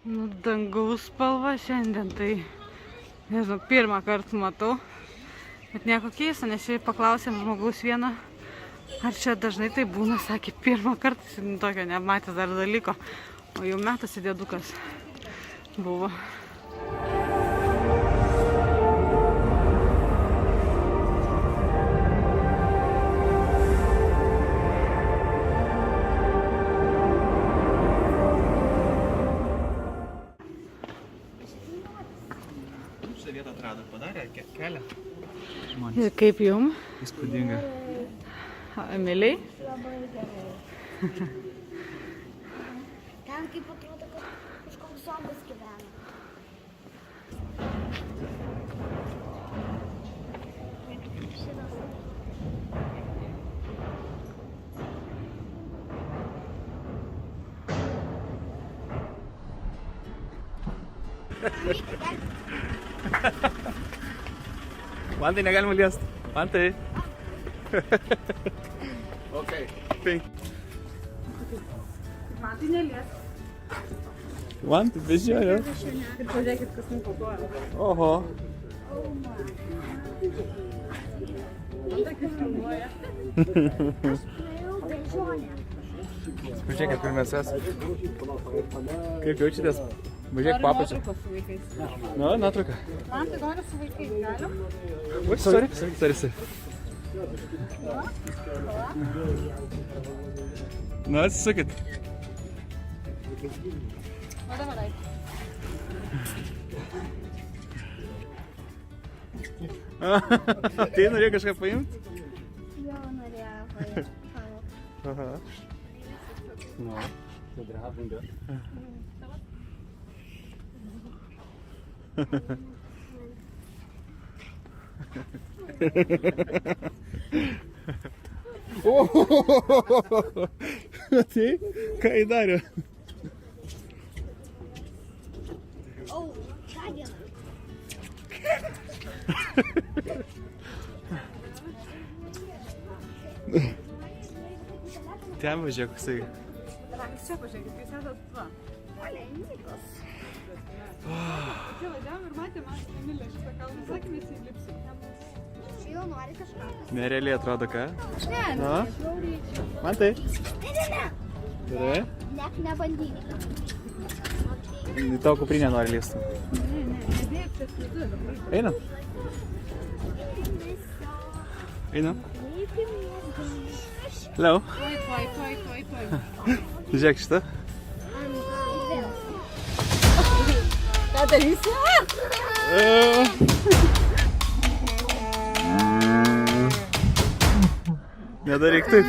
Nu, dangaus spalva šiandien, tai, nežinau, pirmą kartą matau. Bet nieko keista, nes čia paklausėm žmogaus vieną, ar čia dažnai tai būna, sakė, pirmą kartą tokio nematęs dar dalyko. O jau metas dėdukas buvo. Šitą vietą atrado, padarė kelią. Ir kaip jum? Įspūdinga. Emiliai? Labai gerai. Ten kaip atrodo, kad kažkoks zombis gyvena. Mantai negalima liest. Mantai. Okay. Mantai nelies. Mantai, bežiojo. Ir pažiūrėkit, kas nupakuoja. Oho. Mantai kaip filmuoja. Praėjau bežionę. Pažiūrėkit, kur mes esame. Kaip jaučiatės? Važiuok papačią. Nuotraukos su vaikais. Nu, nuotrauka. Mantai nori su vaikais, galim? Ui, sorry. Nu, atsisukit. O dabar eik. Tai norėjo kažką paimti? Jo, norėjau paimti. Aha. Nu, bedrabinga. Tai, ką įdarė? O, ką diena? Ten važiuok, koksai. Čia pažiūrėkit, kai sėdat va. Olenykas. Čia važiavom ir matėm, Emilė šitą kalną, sakėm, mes įlipsim. Čia jau nori kažką. Nerealiai atrodo, ką? Ne, Na? žiauriai. Man tai. Ne. Gerai? Net nebandyk. Į tavo kuprinę nori lįsti. Nedėk, čia skaitu dabar. Einam. Einam. Hello. Tuoj. Žiūrėk šitą. Ką darysi? Nedaryk taip.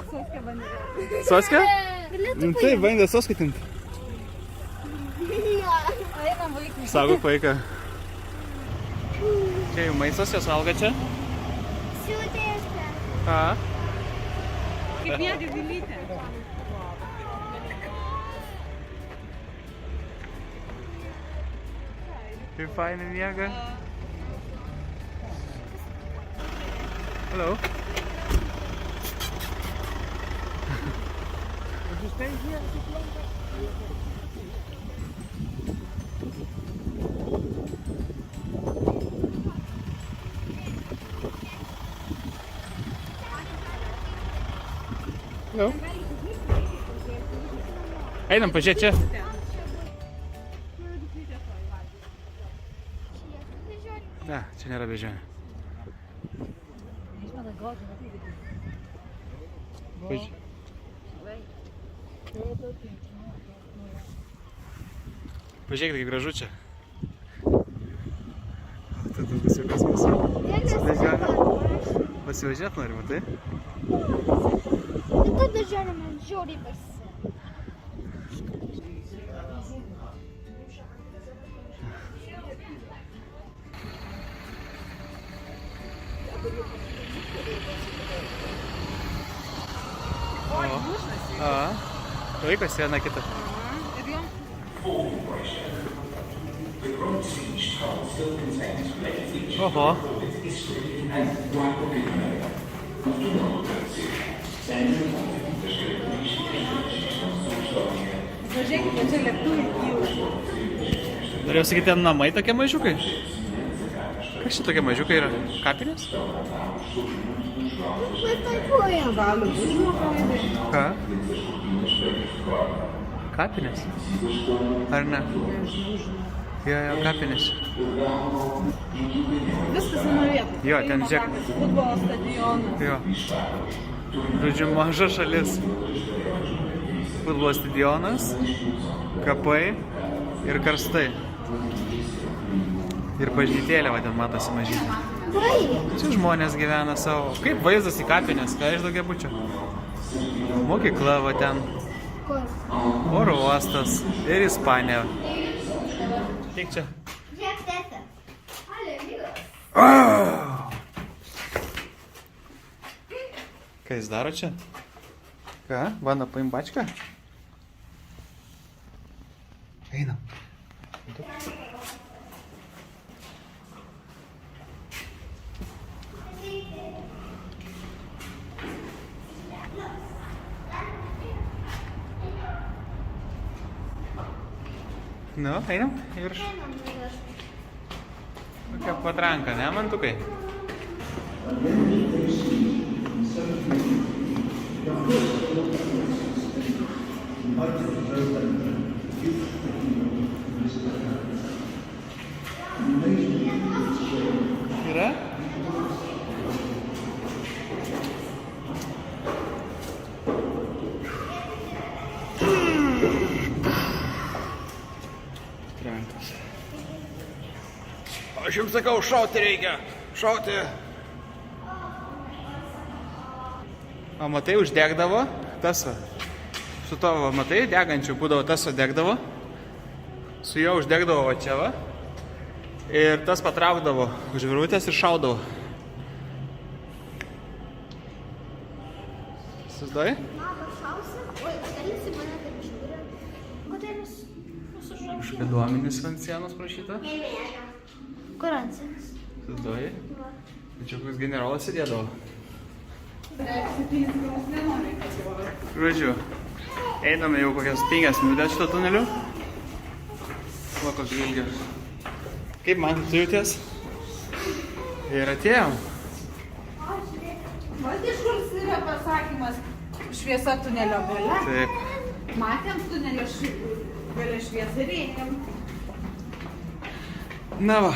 Soskė bandė. Soska? Taip, bandė soską timti. Einam vaikai. Saugok vaiką. Čia jau maistas, jos valgo čia? Siūtėsi. A. Kaip miega Vilytė. Kaip fainai miega. Hello. Hello. Einam pažiūrėti čia. Ne, čia nėra bežionė. Pažiūrėkit, kaip gražu čia. Tada pasiukas pasivažiuot nori, matai? Ta bežionė man žiauriai baisi. Laikosi viena kita. Ir jom? Oho. Pažiūrėkite, čia lėktuvai kyla. Norėjau sakyti, ten namai tokie mažiukai. Kas čia tokie mažiukai yra? Kapinės? Gali būti. Ką? Kapinės? Ar ne? Jo, kapinės. Viskas viena vieta. Jo, ten žiūrėk. Futbolo stadionas. Jo. Žodžiu, maža šalis. Futbolo stadionas, kapai ir karstai. Ir bažnytėlė, va ten matosi mažytė. Čia žmonės gyvena savo. Kaip vaizdas į kapinės, ką iš daugiabučio? Mokykla va ten. Oro uostas ir Ispanija. Kiek čia? Ką jis daro čia? Ką? Bando paim bačką? Einam. Nu, einam į viršų. Tokia patranka, ne, mantukai? Yra? Trenkas. Aš jums sakau, šauti reikia. Šauti. O matai, uždegdavo tas va. Su to, va, matai, degančių būdavo tas va degdavo. Su juo uždegdavo va čia va. Ir tas patraukdavo už virvutės ir šaudavo. Susidai? Kažkokie duomenys ant sienos prašyta. Kur ant sienos? Susidai? Čia koks generolas sėdėdavo. Žodžiu, einame jau kokias 5 minutės šito tuneliu. Va, kokį ilgį. Kaip man tu jauties? Ir atėjom. Vat iš kur yra pasakymas šviesa tunelio gale. Taip. Matėm tunelio gale šviesą ir ėjom. Na va.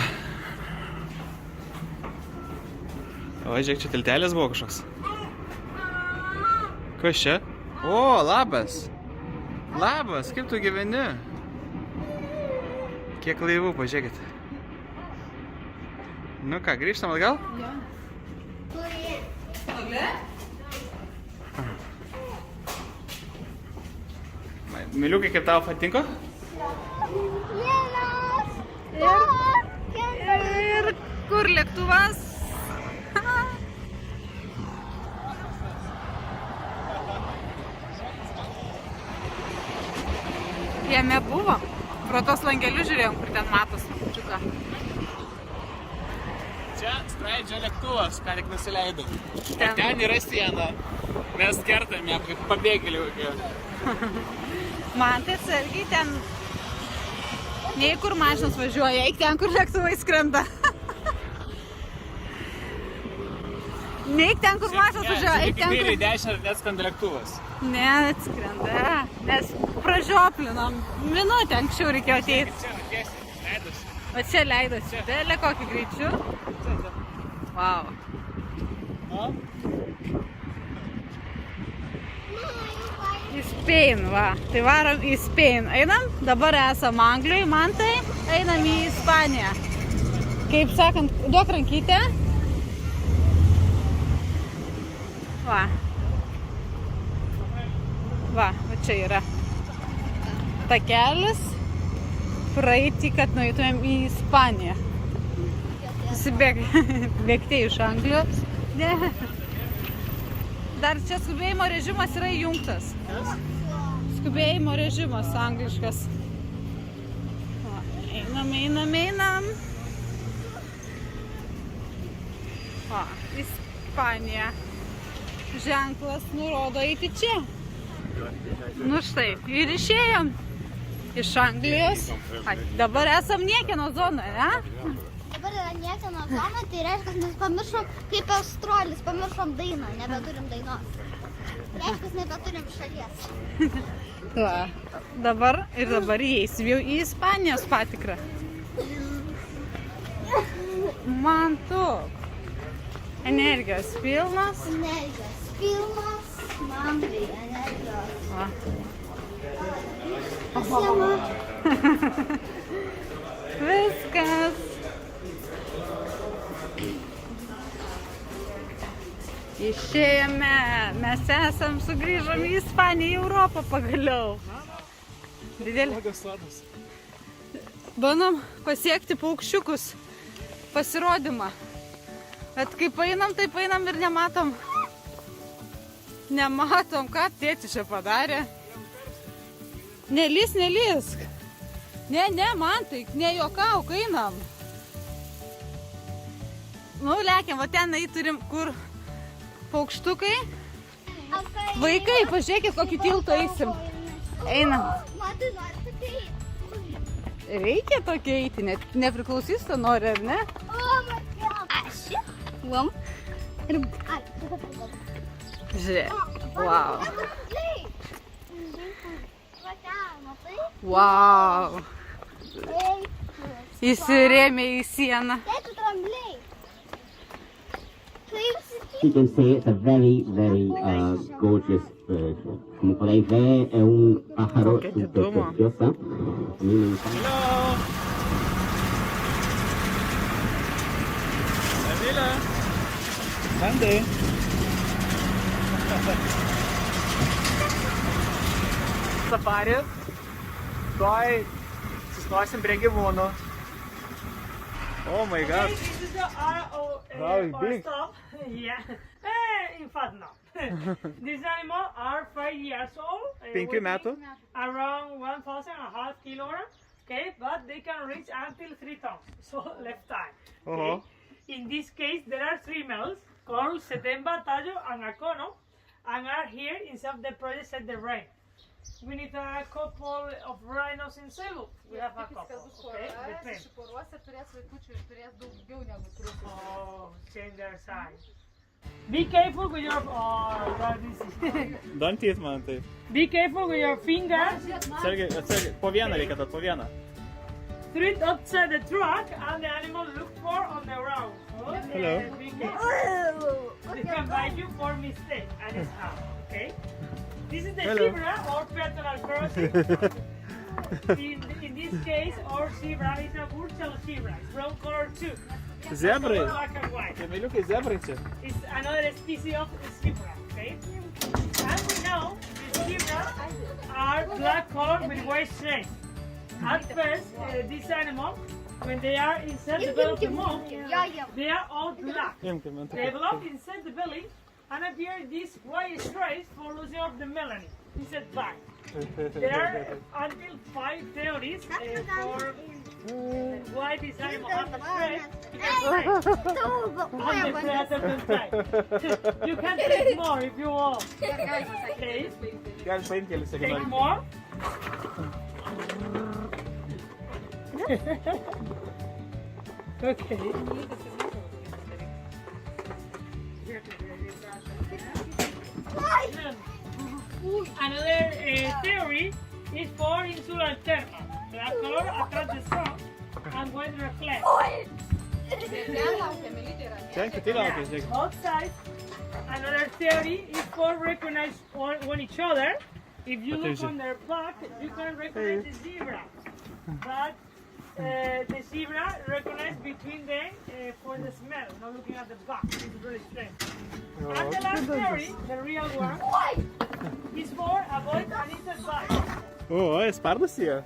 O, žiūrėk, čia tiltelis buvo kažkoks. Kas čia? O, labas. Labas, kaip tu gyveni? Kiek laivų, pažiūrėkit. Nu ką, grįžtam atgal? Jo. Toli? Miliukai, kaip tau patinka? Ir kur lėktuvas? Jame buvo. Pro tos langelius žiūrėjom, kur ten matos. Čiuka. Čia skraidžia lėktuvas, ką tik nusileidau. Ten. Ten yra siena. Mes kertame kaip pabėgėlių. Man tai atsargiai ten. Nei kur mašinos važiuoja, eik ten, kur lėktuvai skrenda. Neik ten, kur mašinos važiuoja, eik ten, kur... Į dešinę neatskrenda lėktuvas. Ne, atskrenda, nes pražioplinom. Minutę anksčiau reikėjo ateiti. Čia tiesiai, leidosi. O čia leidosi. Dėlė kokį greičiu. Wow. O? Į Spain, va. Tai varom į Spain. Einam, dabar esam Anglijoj, Mantai. Einam į Ispaniją. Kaip sakant, duok rankytę. Va. Va čia yra takelis praeiti, kad nueitumėm į Ispaniją. Bėgti iš Anglijos. Ne. Dar čia skubėjimo režimas yra įjungtas. Skubėjimo režimas angliškas. Va, einam. Va, Ispanija. Ženklas nurodo eiti čia. Nu štai, ir išėjom. iš Anglijos. Ai, dabar esam niekieno zonoje, ne? Dabar yra niekieno zona, tai reiškia, kad mes pamiršom, kaip Australis, pamiršom dainą, nebeturim dainos. Reiškia, nebeturim šalies. Va, dabar įeisim jau į Ispanijos patikrą. Man tu. Energijos pilnas. Energijos pilnas, man tai energijos. Va. Pasiema. Viskas. Išėjome, mes sugrįžom į Ispaniją, į Europą pagaliau. Didelį. Bandom pasiekti paukščiukus pasirodymą. Bet kaip einam, taip einam ir nematom. Nematom, ką tėtis čia padarė. Nelys. Ne, man tai, nejuokauk, einam. Nu, lekiam, va ten turim, kur paukštukai. Vaikai, pažiūrėkit, kokį tiltą eisim. Einam. Matai, nori tokia eiti. Reikia tokia eiti, nepriklausys to nori, ar ne? O, matai. Aš. Vam. Ir... Ai, Žiūrėk. Wow. Matai? Wow. Ei. Įsirėmė į sieną. Tėti drambliai. You can see it's a very, very gorgeous bird. Como podéis ver, es un pájaro Qué súper toma. preciosa. A mí me encanta. Emilė. Bandai. Safaris. Tuoj sustosim prie gyvūnų. Oh my god. This is the Wow, it's big. stop. Yeah. In fact, no. These animals are 5 years old. 5 metų. Around 1,500 kilograms. Okay, but they can reach until 3 tons. So left time. Oho. In this case, there are 3 males called Setemba, Tayo, and Acono, and are here inside the project Set the Rain. We need a couple of rhinos in Cebu. We have a couple. Okay, depends. Oh, change their size. Be careful with your. Oh, God, this is. Dantyt man tai. Be careful with your fingers. Atsargiai, po vieną reikia tad, po vieną. Throw it outside the truck, and the animal look for on the ground. Okay? Hello. Be careful. They can bite you for mistake, and it's out. Okay. This is the Hello. zebra or peatonal crossing. in this case, our zebra is a Burchell zebra. It's brown color too. Zebrai. Black and white. Emiliukai, zebrai čia. It's another species of zebra. Okay. And we know the zebra are black color with white stripes. At first, this animal, when they are inside the belly of the mom, they are all black. Imkime. Develop inside the belly and appear these white stripes for losing of the melanin inside back. There are until 5 theories for why this animal has a stripes on the predator type. You can take more if you want. Okay, Galim paimti kelis take sekundės. more. Okay. Another theory is for insular thermal. Black color attracts the sun and white reflects. Čia kiti laukia, žiūrėk. Both sides. Another theory is for recognize one each other. If you look on their back, you can recognize the zebra. But the zebra recognize between them for the smell, not looking at the back. It's really strange. And the last theory, the real one, is for avoid an insect bite. O, sparnas jie.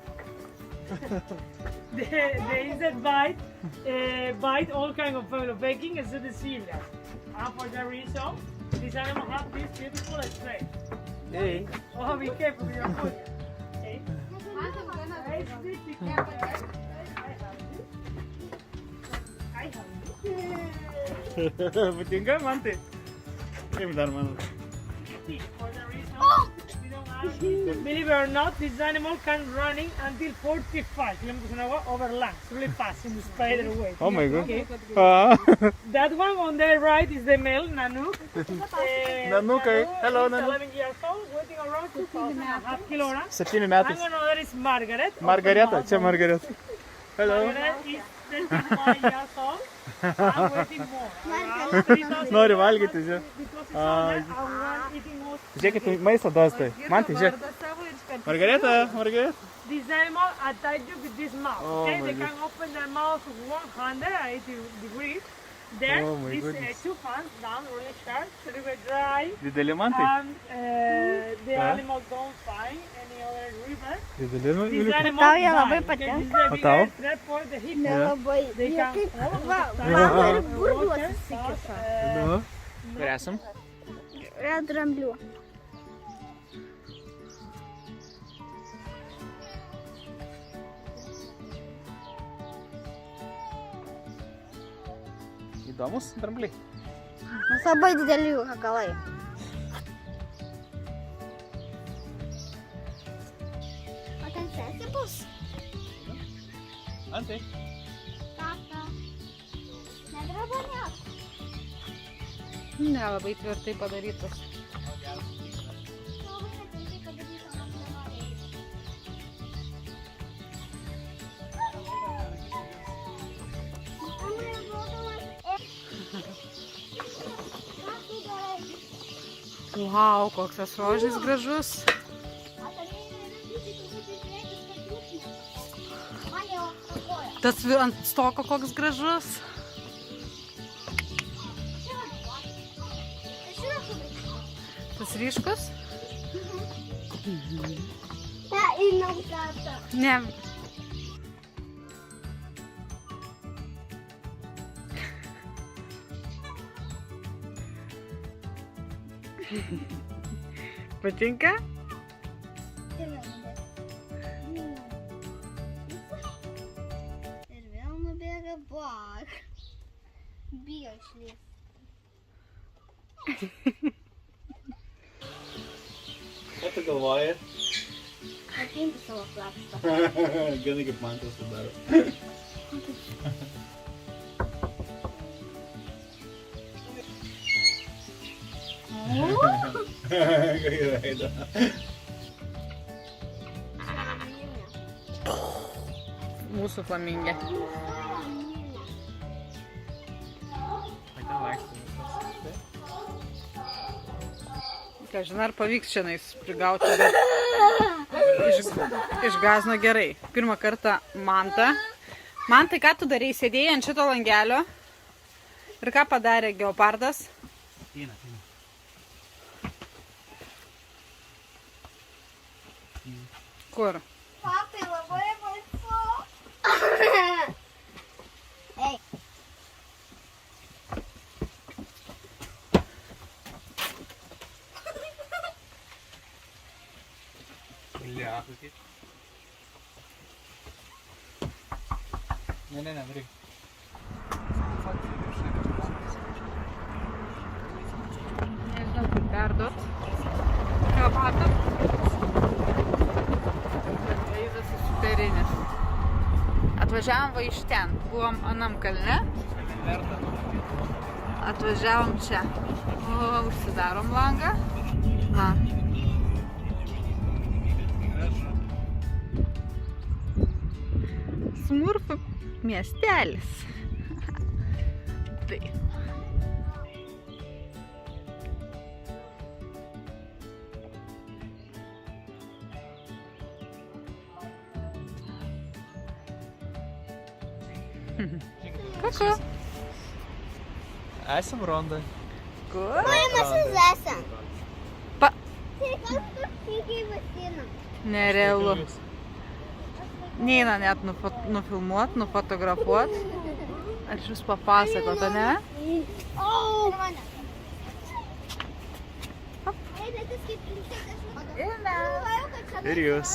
The insect bite all kind of baking except the zebra. And for that reason, this animal has this beautiful strength. Ei. Oh, be careful with your foot. Okay? I have Patinka man tai. Kaip dar man? this. For the reason, we don't have believe it or not, this animal can running until 45 kilometers an hour over land. It's really fast in the spider way. Oh my god. Okay. Ah. That one on the right is the male, Nanook. Nanook, eh? Hello, is Nanook. 11 years old, weighing around 2.5 kilograms. 7 And metais. another is Margaret. Margareta, čia Margareta. Hello. Margaret is 35 years old and weighing more. Around 3,000 Nori valgyti, žiūrėk. because it's older and one eating more. Žiūrėkit, maisto dostai. Man tai žiūrėk. Margareta, Margareta. This animal attack you with this mouth. Oh Okay, my they God. can open their mouth 180 degrees. Then Oh my these goodness. two fans down really sharp, so they will dry, Dideli man tai? and the Huh? animal don't find any other river. Dideli man. This animal Tau jie labai die, okay, patinka. this is the O tau? biggest threat for the hippo. Nelabai. They Jie can kaip all va, the time mama ir water, burbulas įsikiša. Nu. Kur esam? Yra dramblių. Įdomus drambliai. Nes labai dideli jų kakalai. O ten sesė bus? Antai. Tata. Nedraba nieko. Nelabai tvirtai padarytas. Labai netvirtai padaryta, nors nenori eiti. Mama, rodomas. Ką tu darai? Wow, koks tas rožis gražus. Tas ant stoko koks gražus. Tas ryškus? Ne. Patinka? Ir vėl nubėga bak. Bijo išlįsti. Ką tu galvoji? Atimti savo plakstą. Genai kaip man tas padaro. Gerai, Mūsų flamingė. Kažin ar pavyks šiandien prigauti, bet išgazino gerai. Pirmą kartą Mantą. Mantai, ką tu darei? Sėdėjai ant šito langelio. Ir ką padarė geopardas? Kur? Papai labai baisu. Ei. Ne, daryk. Nežinau, kaip perduot. Geopardą. Vaizdas superinis. Atvažiavom va iš ten. Buvom anam kalne. Atvažiavom čia. O, užsidarom langą. Va. Smurfų miestelis. Tai. Kuku. Esam ronda. Kur? Paima esam. Pa... Tai kas tu tykiai vasinam? Nerealu. Neina net nufilmuot, nufotografuot. Ar iš vis papasakot, ne? O! Ei, bet jis kaip princesė. Ir jūs.